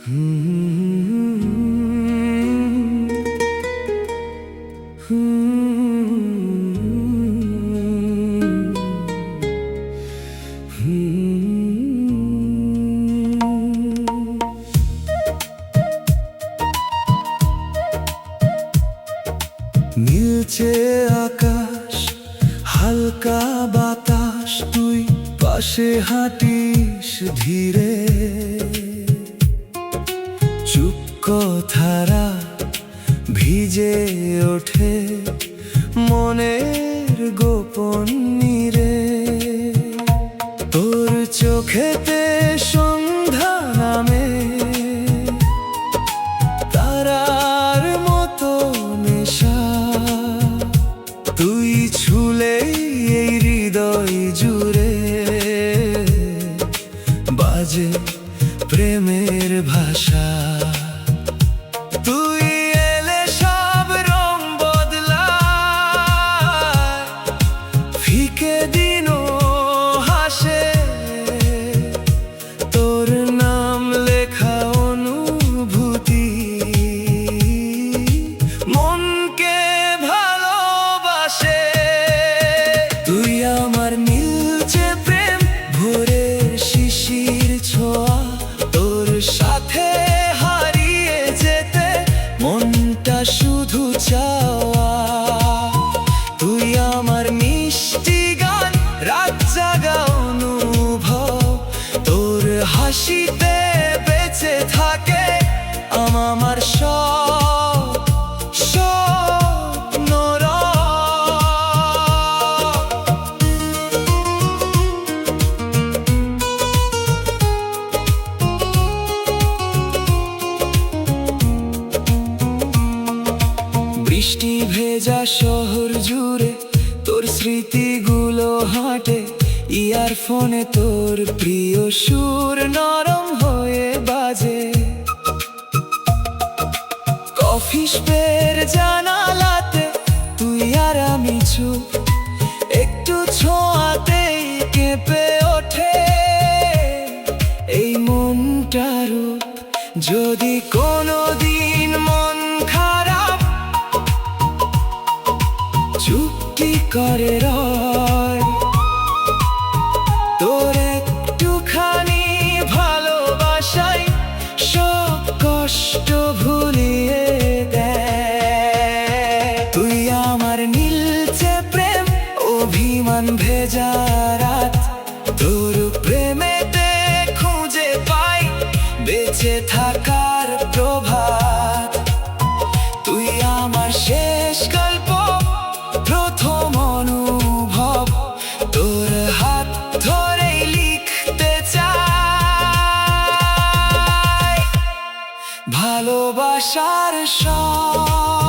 নীলচে আকাশ, হালকা বাতাস, তুই পাশে হাঁটিস ধীরে। চুপ কথারা ভিজে ওঠে মনের গোপন নীরে। তোর চোখেতে সন্ধ্যা নামে তারার মতো নেশা। তুই ছুলেই এই হৃদয় জুড়ে বাজে প্রেমের ভাষা। তুই এলে সব রং বদলায়, ফিকে দিনও হাসে। তোর নাম লেখা অনুভূতি মনকে ভালোবাসে। তুই আমার নীলচে প্রেম, ভোরের শিশির ছোঁয়া। তোর সাথে হারিয়ে যেতে মনটা শুধু চাওয়া। তুই আমার মিষ্টি গান, রাত জাগা অনুভব। তোর হাসিতে বেঁচে থাকে আমার সব স্বপ্নর। বৃষ্টি ভেজা শহর জুড়ে তোর স্মৃতিগুলো হাঁটে। ইয়ারফোনে তোর প্রিয় সুর নরম হয়ে বাজে। কফি শপের জানালাতে তুই আর আমি চুপ, একটু ছোঁয়াতেই কেঁপে ওঠে এই মনটার রূপ। যদি কোনোদিন মন খারাপ চুপটি করে রয়, তোর একটুখানি ভালোবাসাই সব কষ্ট ভুলিয়ে দেয়। তুই আমার নীলচে প্রেম, অভিমান ভেজা রাত। তোর প্রেমেতে খুঁজে পাই বেঁচে থাকার প্রভাত। তুই আমার শেষ গল্প, প্রথম অনুভব। তোর হাত ধরেই লিখতে চাই ভালোবাসার সব।